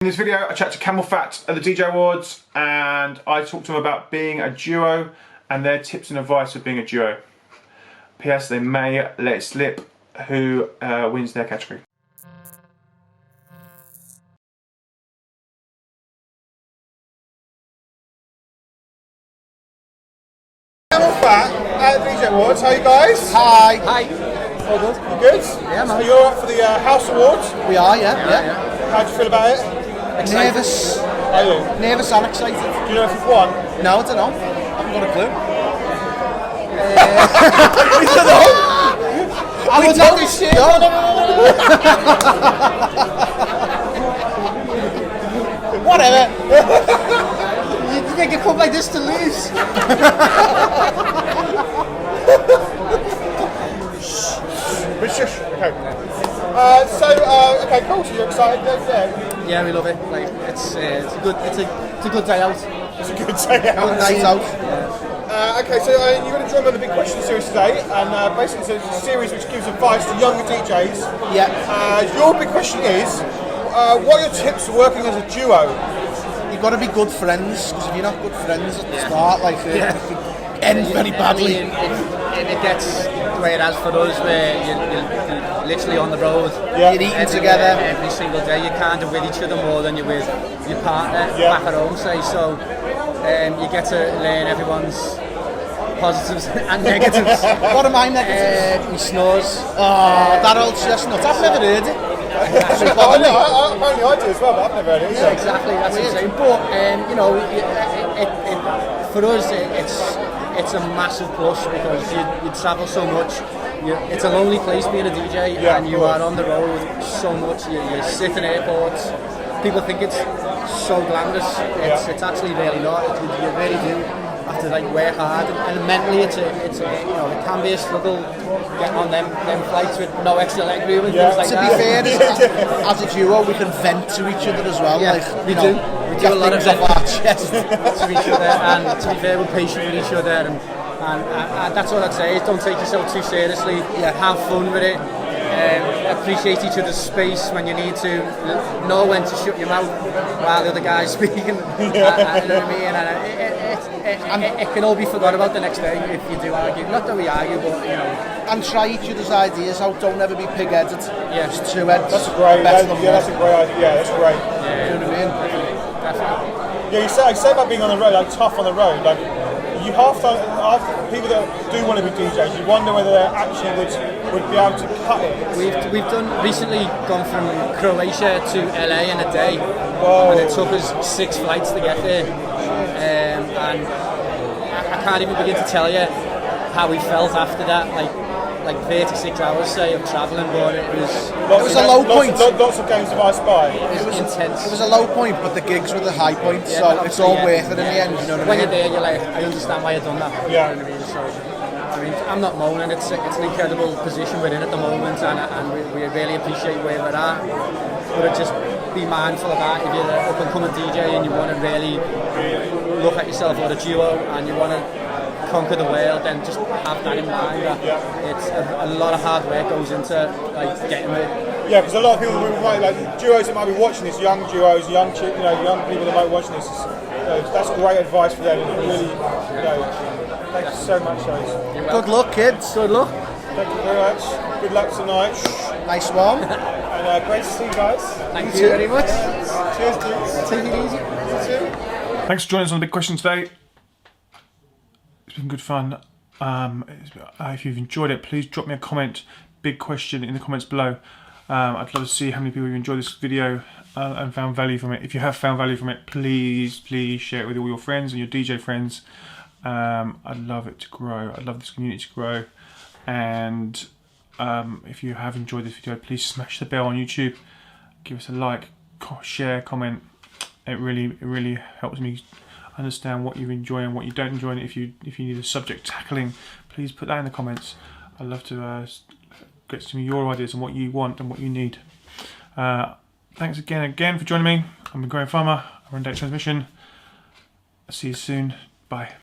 In this video, I chat to Camelphat at the DJ Awards, and I talk to them about being a duo and their tips and advice of being a duo. P.S. They may let it slip who wins their category. Camelphat at the DJ Awards. How are you guys? Hi. Hi. All good. You good? Yeah, man. So you're up for the House Awards. We are, yeah. How do you feel about it? Excited. Nervous. Are you? Nervous and excited. Do you know if you've won? No, I don't know. I haven't got a clue. I would not be shit. Whatever. You think you come like this to lose? Okay. Okay, cool. So you're excited? Yeah, we love it. Like it's a good day out. It's a good day out. Night out. Okay, so you're going to join me on the Big Question series today, and basically it's a series which gives advice to younger DJs. Yeah. Your big question is, what are your tips for working as a duo? You've got to be good friends, because if you're not good friends at the start, like it ends very badly. It gets the way it has for us, where you're literally on the road. Yeah. You're eating together every single day. You're kind of with each other more than you're with your partner back at home, say. So you get to learn everyone's positives and negatives. What are my negatives? He snores. Oh, that old chestnut. I've never heard it. Apparently I do as well, but I've never heard it. Yeah, exactly. That's insane. But you know, for us, it's a massive plus because you travel so much. It's a lonely place being a DJ, and you are on the road so much. You sit in airports. People think it's so glamorous. It's actually really not. You really do have to like work hard, and mentally it can be a struggle getting on them flights with no extra leg room and things like To that. be fair, as a duo, we can vent to each other as well. Yeah, like, we do. We do a lot of off our chest. to each other, and to be fair, we're patient with each other, and that's all I'd say is don't take yourself too seriously. Have fun with it. Appreciate each other's space when you need to. Know when to shut your mouth while the other guy's speaking. You know what I mean? And it can all be forgot about the next day if you do argue. Not that we argue, but you know. And try each other's ideas out. Don't ever be pig-headed. Yeah. Just two heads. That's a great. Better than That's a great idea. Yeah, that's great. You know what I mean? Definitely. Yeah, you say about being on the road, like tough on the road. Like you after people that do want to be DJs, you wonder whether they actually would be able to cut it. We've recently gone from Croatia to LA in a day. Whoa. And it took us 6 flights to get there. And I can't even begin to tell you how we felt after that. Like 36 hours, say, of travelling, but it was a low point. Lots of games of I Spy. It was intense. It was a low point, but the gigs were the high point, so it's all worth it in the end. You know what I mean? When you're there, you're like, I understand why you've done that. Yeah. You know what I mean? So, I mean, I'm not moaning. It's an incredible position we're in at the moment, and we really appreciate where we're at. But just be mindful of that. If you're an up-and-coming DJ and you want to really look at yourself as a duo and you want to conquer the world, then just have that in mind. That it's a lot of hard work goes into like getting there. Yeah, because a lot of people might like duos that might be watching this, young duos, young people that might be watching this. That's great advice for them. Really, thank you so much, guys. Good luck, kids. Good luck. Thank you very much. Good luck tonight. Nice one. And great to see you guys. Thank you very much. Cheers, dudes. Take it easy. Thanks for joining us on the Big Question today. It's been good fun. If you've enjoyed it, please drop me a comment, Big Question, in the comments below. I'd love to see how many people have enjoyed this video and found value from it. If you have found value from it, please share it with all your friends and your DJ friends. I'd love it to grow. I'd love this community to grow. And if you have enjoyed this video, please smash the bell on YouTube. Give us a like, share, comment. It really helps me understand what you enjoy and what you don't enjoy, and if you need a subject tackling, please put that in the comments. I'd love to get some of your ideas on what you want and what you need. Thanks again for joining me. I'm Grahame Farmer. I run Date Transmission. I'll see you soon. Bye.